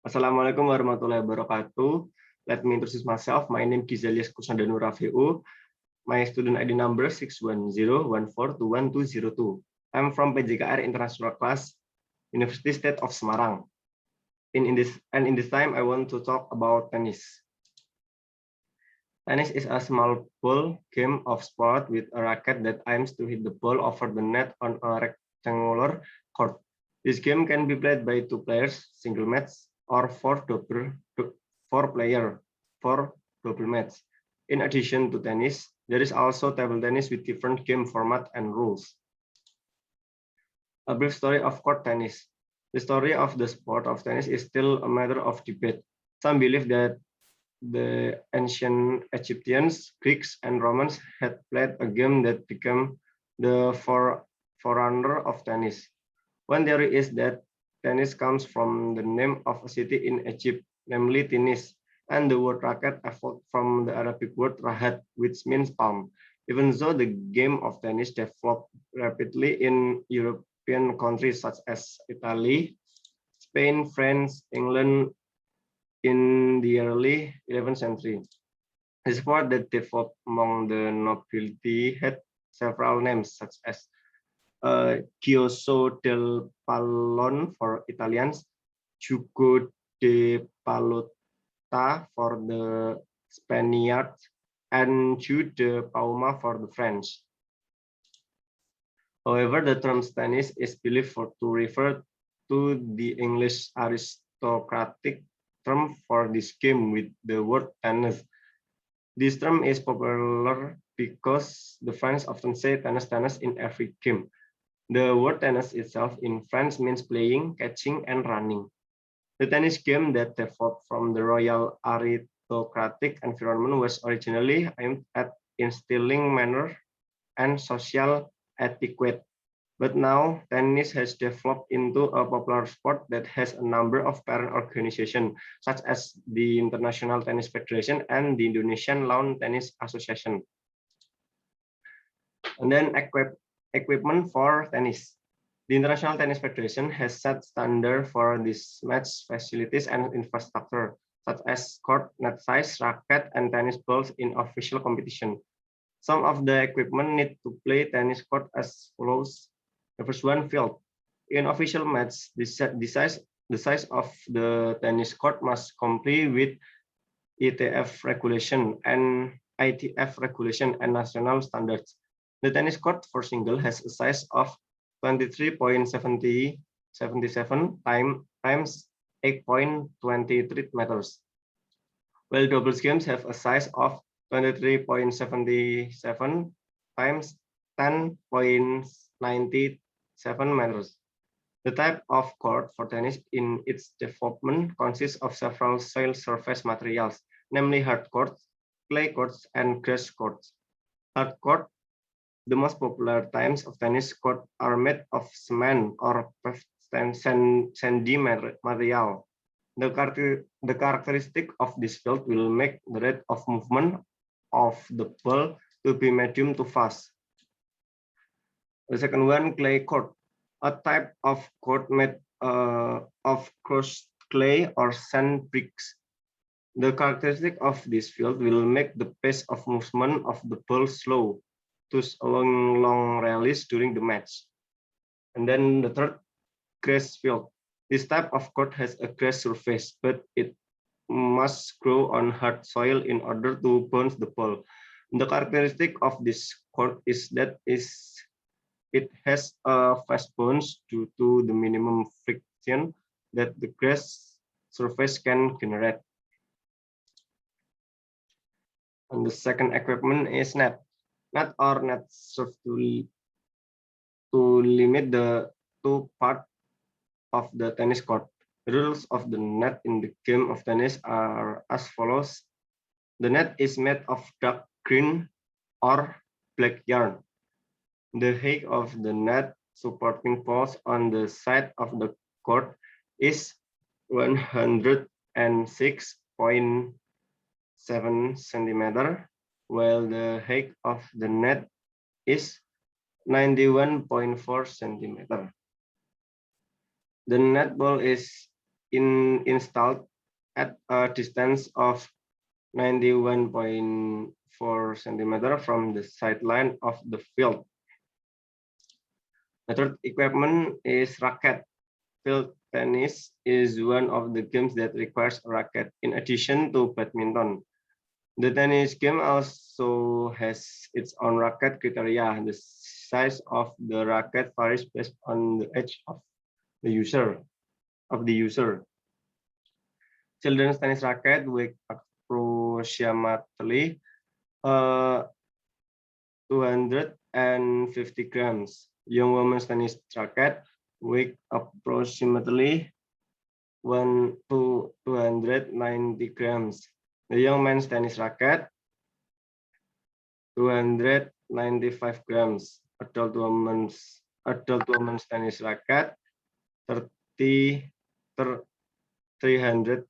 Assalamualaikum warahmatullahi wabarakatuh. Let me introduce myself. My name is Nurrafi'u. My student ID number 61014212202. I'm from PJKR International Class, University State of Semarang. In this time, I want to talk about tennis. Tennis is a small ball game of sport with a racket that aims to hit the ball over the net on a rectangular court. This game can be played by two players, single match, or four double match. In addition to tennis, there is also table tennis with different game format and rules. A brief story of court tennis. The story of the sport of tennis is still a matter of debate. Some believe that the ancient Egyptians, Greeks, and Romans had played a game that became the forerunner of tennis. One theory is that tennis comes from the name of a city in Egypt, namely Tinis, and the word racket evolved from the Arabic word rahat, which means palm. Even though the game of tennis developed rapidly in European countries such as Italy, Spain, France, England, in the early 11th century. The sport that developed among the nobility had several names, such as Giosso del Pallone for Italians, Jugo de Palota for the Spaniards, and Jeu de Paume for the French. However, the term tennis is believed to refer to the English aristocratic term for this game with the word tennis. This term is popular because the French often say tennis, tennis in every game. The word tennis itself in French means playing, catching, and running. The tennis game that developed from the royal aristocratic environment was originally aimed at instilling manner and social etiquette. But now, tennis has developed into a popular sport that has a number of parent organizations, such as the International Tennis Federation and the Indonesian Lawn Tennis Association. And then equipment for tennis. The International Tennis Federation has set standards for these match facilities and infrastructure, such as court, net size, racket, and tennis balls in official competition. Some of the equipment need to play tennis court as follows. The first one, field. In official match, the size of the tennis court must comply with ITF regulation and ITF regulation and national standards. The tennis court for single has a size of 23.77 times 8.23 meters, while doubles games have a size of 23.77 times 10.97 meters. The type of court for tennis in its development consists of several soil surface materials, namely hard courts, clay courts, and grass courts. Hard court, the most popular types of tennis court are made of cement or sandy material. The characteristic of this field will make the rate of movement of the ball to be medium to fast. The second one, clay court, a type of court made of crushed clay or sand bricks. The characteristic of this field will make the pace of movement of the ball slow, thus allowing long rallies during the match. And then the third, grass field. This type of court has a grass surface, but it must grow on hard soil in order to bounce the ball. The characteristic of this court is that it has a fast bounce due to the minimum friction that the grass surface can generate. And the second equipment is net. Net or net serve to limit the two parts of the tennis court. The rules of the net in the game of tennis are as follows. The net is made of dark green or black yarn. The height of the net supporting poles on the side of the court is 106.7 centimeter, while the height of the net is 91.4 centimeter. The net ball is installed at a distance of 91.4 centimeter from the sideline of the field. The third equipment is racket. Field tennis is one of the games that requires a racket in addition to badminton. The tennis game also has its own racket criteria. The size of the racket varies based on the age of the user. Children's tennis racket weigh approximately 250 grams. Young women's tennis racket weigh approximately 290 grams. The young men's tennis racket 295 grams. Adult women's tennis racket 300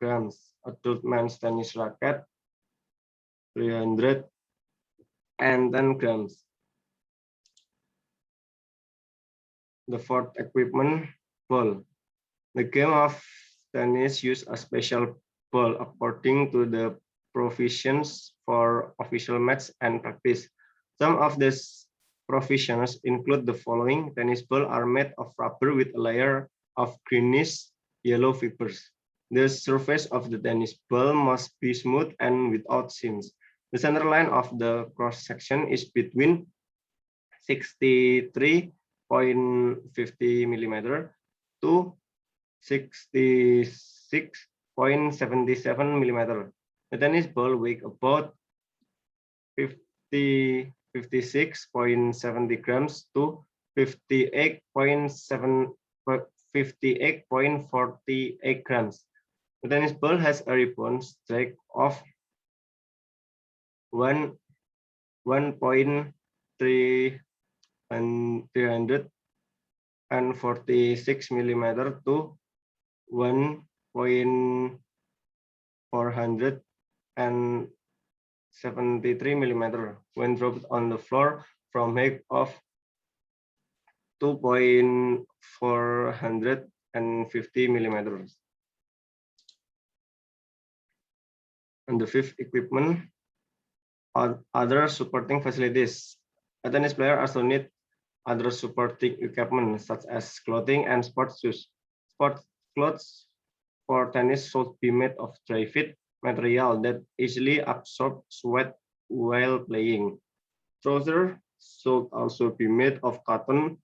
grams. Adult men's tennis racket 310 grams. The fourth equipment, ball. The game of tennis uses a special ball according to the provisions for official match and practice. Some of these provisions include the following. Tennis balls are made of rubber with a layer of greenish yellow fibers. The surface of the tennis ball must be smooth and without seams. The center line of the cross section is between 63.50 millimeter to 66.77 millimeter. The tennis ball weighs about 56.70 grams to 58.48 grams. The tennis ball has a ribbon strike of 1.346 millimeter to 1.473 millimeter when dropped on the floor from height of 2.450 millimeters. And the fifth equipment, other supporting facilities. A tennis player also needs other supporting equipment such as clothing and sports shoes. Sports clothes for tennis should be made of dry fit material that easily absorbs sweat while playing. Trousers should also be made of cotton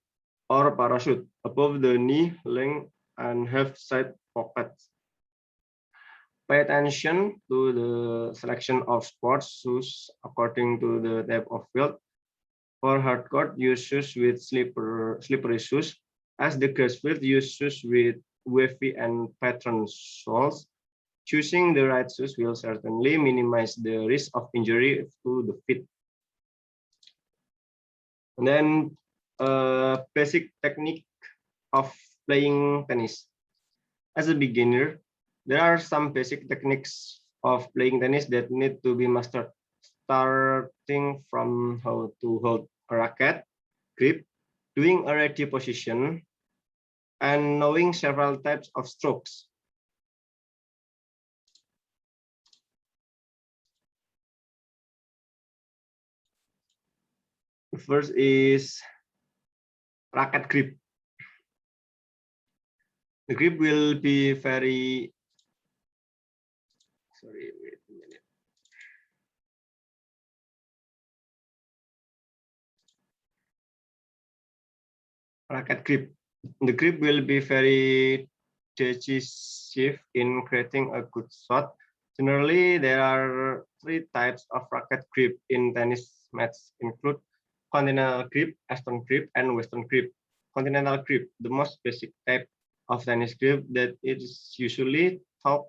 or parachute above the knee length and have side pockets. Pay attention to the selection of sports shoes according to the type of field. For hard court, use shoes with slippery shoes, as the grass field use shoes with wavy and patterned soles. Choosing the right shoes will certainly minimize the risk of injury to the feet. And then basic technique of playing tennis. As a beginner, there are some basic techniques of playing tennis that need to be mastered, starting from how to hold a racket, grip, doing a ready position, and knowing several types of strokes. The first is racket grip. The grip will be very, sorry, wait a minute. Racket grip. The grip will be very decisive in creating a good shot. Generally, there are three types of racket grip in tennis matches, include continental grip, eastern grip, and western grip. Continental grip, the most basic type of tennis grip that is usually taught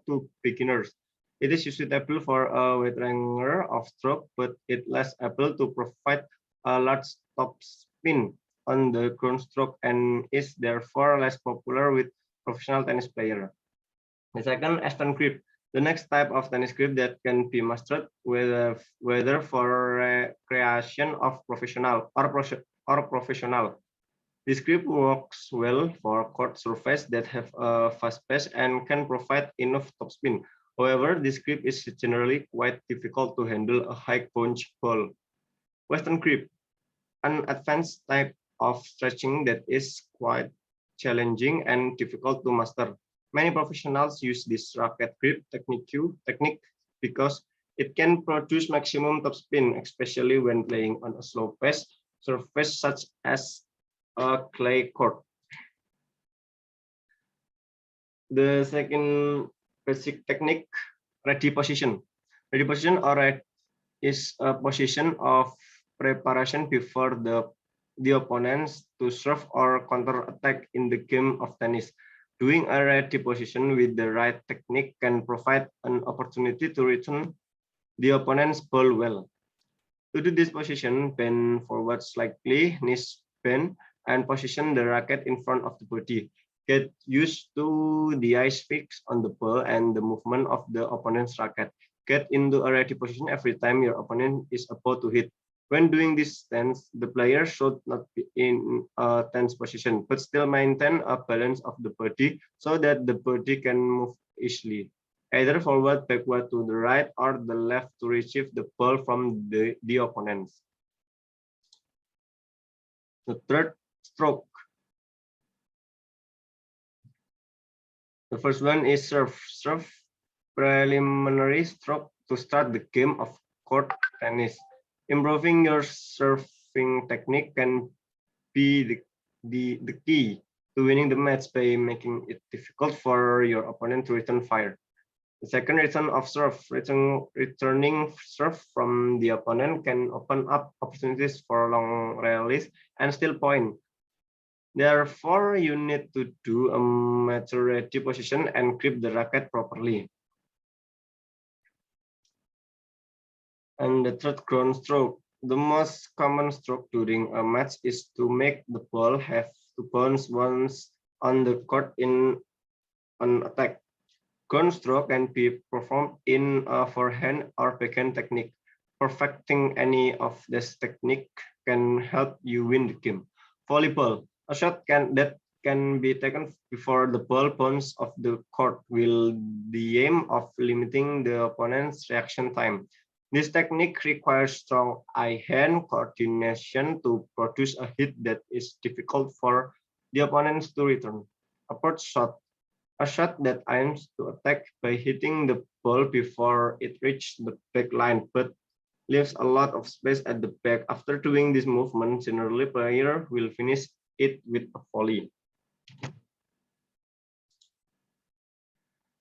to beginners. It is suitable for a wider of stroke, but it less able to provide a large top spin on the ground stroke and is therefore less popular with professional tennis players. The second, Eastern grip, the next type of tennis grip that can be mastered whether for recreation of professional or professional. This script works well for court surface that have a fast pace and can provide enough topspin. However, this script is generally quite difficult to handle a high punch ball. Western grip, an advanced type of stretching that is quite challenging and difficult to master. Many professionals use this racket grip technique because it can produce maximum topspin, especially when playing on a slow pace surface such as a clay court. The second basic technique, ready position. Ready position or is a position of preparation before the opponents to serve or counter attack in the game of tennis. Doing a ready position with the right technique can provide an opportunity to return the opponent's ball well. To do this position, bend forward slightly, knees bend, and position the racket in front of the body. Get used to the eyes fixed on the ball and the movement of the opponent's racket. Get into a ready position every time your opponent is about to hit. When doing this stance, the player should not be in a tense position, but still maintain a balance of the body so that the body can move easily, either forward, backward to the right, or the left to retrieve the ball from the opponents. The third stroke. The first one is serve. Serve, preliminary stroke to start the game of court tennis. Improving your serving technique can be the key to winning the match by making it difficult for your opponent to return fire. The second return of serve, returning serve from the opponent can open up opportunities for long rallies and steal point. Therefore, you need to do a maturity position and grip the racket properly. And the third ground stroke. The most common stroke during a match is to make the ball have to bounce once on the court in an attack. Ground stroke can be performed in a forehand or backhand technique. Perfecting any of this technique can help you win the game. Volleyball, a shot that can be taken before the ball bounces off the court with the aim of limiting the opponent's reaction time. This technique requires strong eye-hand coordination to produce a hit that is difficult for the opponents to return. Approach shot, a shot that aims to attack by hitting the ball before it reaches the back line, but leaves a lot of space at the back. After doing this movement, generally player will finish it with a volley.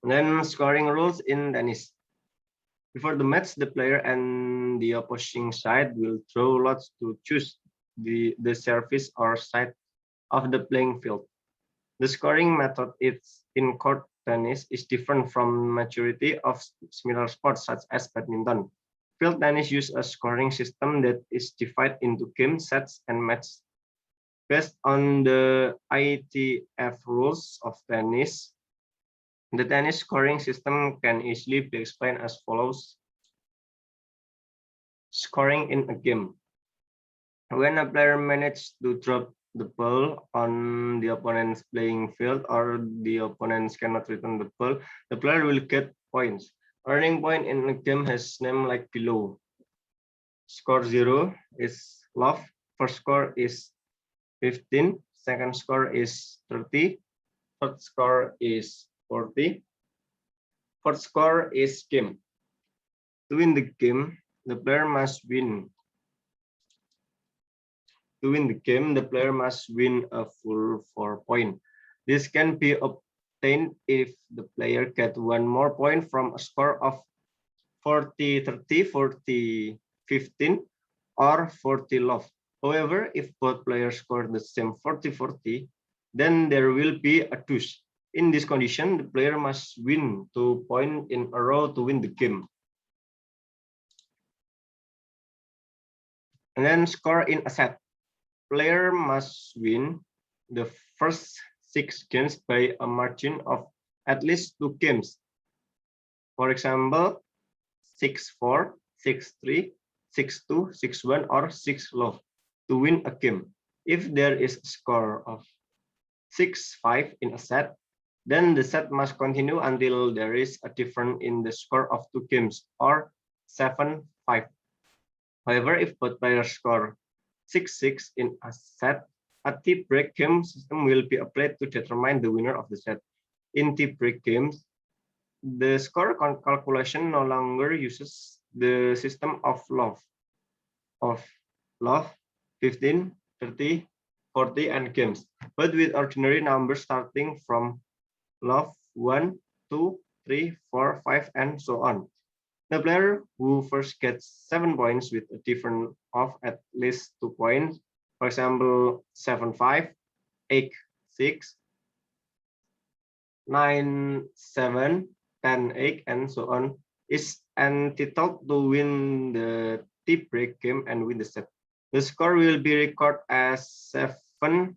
And then scoring rules in tennis. Before the match, the player and the opposing side will throw lots to choose the surface or side of the playing field. The scoring method in court tennis is different from majority of similar sports such as badminton. Field tennis uses a scoring system that is divided into game sets and matches. Based on the ITF rules of tennis, the tennis scoring system can easily be explained as follows. Scoring in a game. When a player manages to drop the ball on the opponent's playing field or the opponents cannot return the ball, the player will get points. Earning point in a game has name like below. Score 0 is love. First score is 15. Second score is 30. Third score is 40. Fourth score is game. To win the game, the player must win. To win the game, the player must win a full 4 points. This can be obtained if the player gets one more point from a score of 40-30, 40-15, or 40 love. However, if both players score the same 40-40, then there will be a deuce. In this condition, the player must win 2 points in a row to win the game. And then score in a set. Player must win the first 6 games by a margin of at least 2 games. For example, 6-4, 6-3, 6-2, 6-1, or 6 love to win a game. If there is a score of 6-5 in a set, then the set must continue until there is a difference in the score of two games, or 7-5. However, if both players score 6-6 in a set, a tie-break game system will be applied to determine the winner of the set. In tie-break games, the score calculation no longer uses the system of love, 15, 30, 40, and games, but with ordinary numbers starting from love 1, 2, 3, 4, 5, and so on. The player who first gets 7 points with a difference of at least 2 points, for example, 7-5, 8-6, 9-7, 10-8, and so on, is entitled to win the tie-break game and win the set. The score will be recorded as 7-6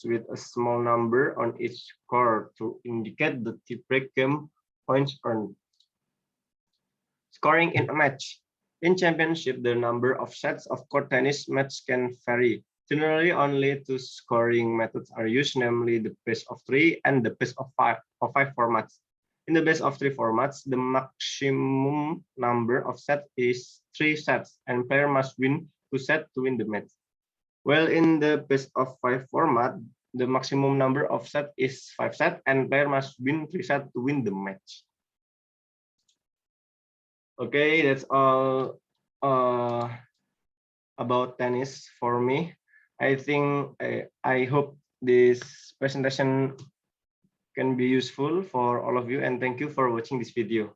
with a small number on each score to indicate the tie-break game points earned. Scoring in a match. In championship, the number of sets of court tennis matches can vary. Generally, only two scoring methods are used, namely the best of 3 and the best of 5 formats. In the best of 3 formats, the maximum number of sets is 3 sets, and player must win 2 sets to win the match. While in the best of 5 format, the maximum number of sets is 5 sets, and player must win 3 sets to win the match. Okay, that's all about tennis for me. I think I hope this presentation can be useful for all of you, and thank you for watching this video.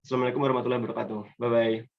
Assalamualaikum warahmatullahi wabarakatuh. Bye-bye.